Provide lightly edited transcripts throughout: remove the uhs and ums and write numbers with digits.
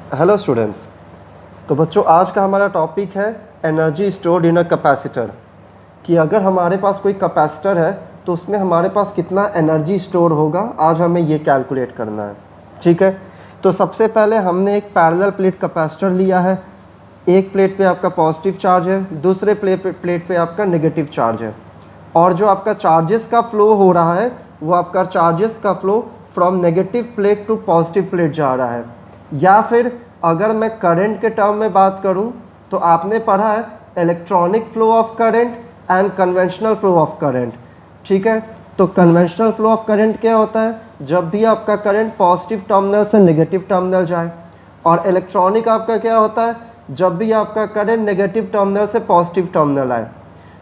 Hello students. तो बच्चों, आज का हमारा टॉपिक है energy stored in a capacitor. कि अगर हमारे पास कोई कैपेसिटर है तो उसमें हमारे पास कितना एनर्जी स्टोर होगा, आज हमें ये कैलकुलेट करना है। ठीक है, तो सबसे पहले हमने एक पैरेलल प्लेट कैपेसिटर लिया है। एक प्लेट पे आपका पॉजिटिव चार्ज है, दूसरे प्लेट पे आपका नेगेटिव चार्ज है। और जो आपका चार्जेस का फ्लो हो रहा है वो आपका चार्जेस का flow from negative plate to positive plate जा रहा है। या फिर अगर मैं करंट के टर्म में बात करूं तो आपने पढ़ा है electronic flow of current and conventional flow of current. ठीक है, तो कन्वेंशनल फ्लो ऑफ करंट क्या होता है? जब भी आपका करंट पॉजिटिव टर्मिनल से नेगेटिव टर्मिनल जाए। और इलेक्ट्रॉनिक आपका क्या होता है? जब भी आपका करंट नेगेटिव टर्मिनल से पॉजिटिव टर्मिनल आए।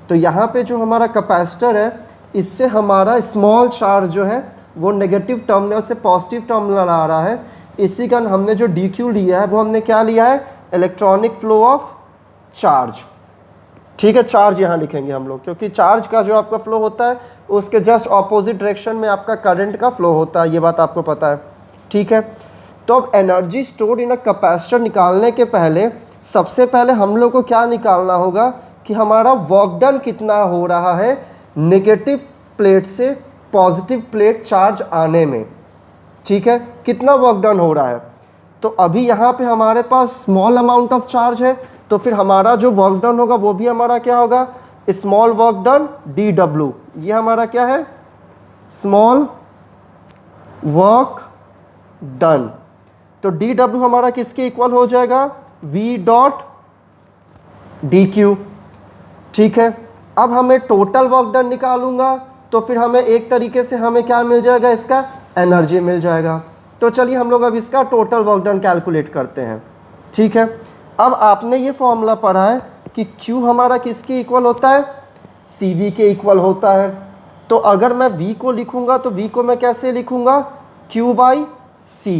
तो यहाँ पे जो हमारा कैपेसिटर है, इससे हमारा स्मॉल चार्ज जो है वो नेगेटिव टर्मिनल से पॉजिटिव टर्मिनल आ रहा है। इसी कारण हमने जो डी क्यू लिया है वो हमने क्या लिया है? Electronic flow of charge. ठीक है, चार्ज यहाँ लिखेंगे हम लोग, क्योंकि चार्ज का जो आपका फ्लो होता है उसके जस्ट ऑपोजिट डायरेक्शन में आपका करंट का फ्लो होता है, ये बात आपको पता है। ठीक है, तो अब energy stored in a capacitor निकालने के पहले सबसे पहले हम लोग को क्या निकालना होगा कि हमारा वर्क डन कितना हो रहा है नेगेटिव प्लेट से पॉजिटिव प्लेट चार्ज आने में। ठीक है, कितना वर्क डन हो रहा है। तो अभी यहाँ पे हमारे पास स्मॉल अमाउंट ऑफ चार्ज है, तो फिर हमारा जो वर्क डन होगा वो भी हमारा क्या होगा? Small work done D W. ये हमारा क्या है? Small work done. तो डी डब्ल्यू हमारा किसके इक्वल हो जाएगा? V dot D Q. ठीक है, अब हमें टोटल वर्क डन निकालूंगा तो फिर हमें एक तरीके से हमें क्या मिल जाएगा? इसका एनर्जी मिल जाएगा। तो चलिए हम लोग अब इसका टोटल वर्क डन कैलकुलेट करते हैं। ठीक है, अब आपने ये फॉर्मूला पढ़ा है कि Q हमारा किसके इक्वल होता है? CV के इक्वल होता है। तो अगर मैं V को लिखूंगा तो V को मैं कैसे लिखूंगा? Q by C।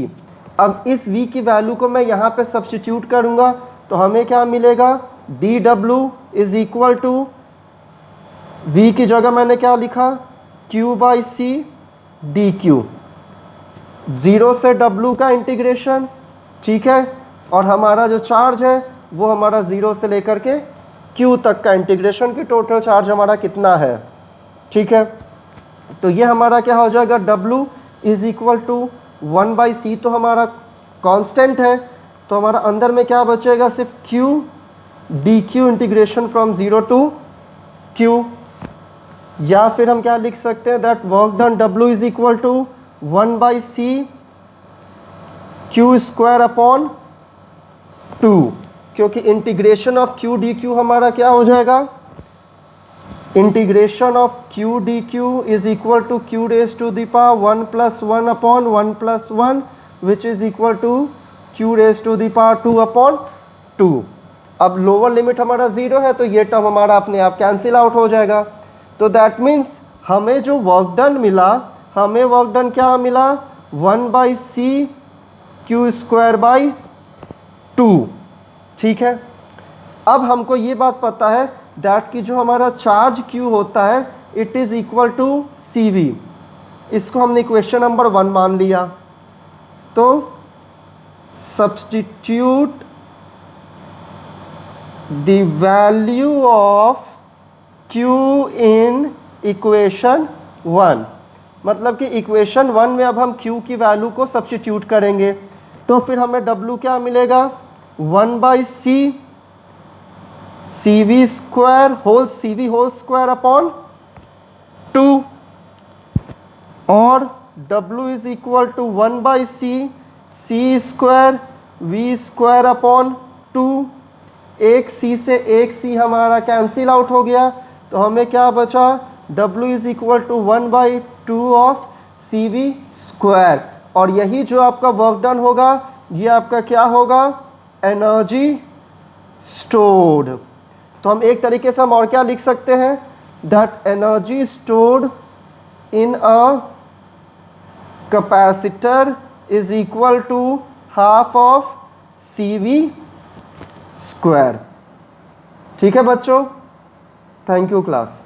अब इस V की वैल्यू को मैं यहाँ पे सब्स्टिट्यूट करूँगा तो हमें क्या मिलेगा? DW is equal to V की जगह मैंने क्या लिखा? Q by C D Q. 0 से W का इंटीग्रेशन। ठीक है, और हमारा जो चार्ज है वो हमारा 0 से लेकर के Q तक का इंटीग्रेशन की टोटल चार्ज हमारा कितना है। ठीक है, तो ये हमारा क्या हो जाएगा? W is equal to 1 by c, तो हमारा कांस्टेंट है। तो हमारा अंदर में क्या बचेगा? सिर्फ Q D Q integration from 0 to Q। या फिर हम क्या लिख सकते हैं? That work done W is equal to 1 by C Q square upon 2, क्योंकि integration of Q D Q हमारा क्या हो जाएगा? Integration of Q D Q is equal to Q raise to the power 1 plus 1 upon 1 plus 1 which is equal to Q raise to the power 2 upon 2। अब lower limit हमारा 0 है तो ये term हमारा अपने आप कैंसिल आउट हो जाएगा। तो दैट मीन्स हमें जो वर्क डन मिला, हमें वर्क डन क्या मिला? 1 by C Q square by 2। ठीक है, अब हमको ये बात पता है दैट कि जो हमारा चार्ज Q होता है it is equal to CV। इसको हमने इक्वेशन नंबर 1 मान लिया। तो substitute the value of Q in equation 1, मतलब कि इक्वेशन 1 में अब हम Q की वैल्यू को सब्स्टिट्यूट करेंगे तो फिर हमें W क्या मिलेगा? 1 by C CV square whole square upon 2, और W is equal to 1 by C square V square upon 2। एक C से एक C हमारा कैंसिल आउट हो गया तो हमें क्या बचा? W is equal to 1 by 2 of CV square. और यही जो आपका वर्क डन होगा ये आपका क्या होगा? Energy stored. तो हम एक तरीके से हम और क्या लिख सकते हैं? That energy stored in a capacitor is equal to half of CV square. ठीक है बच्चों, थैंक यू क्लास।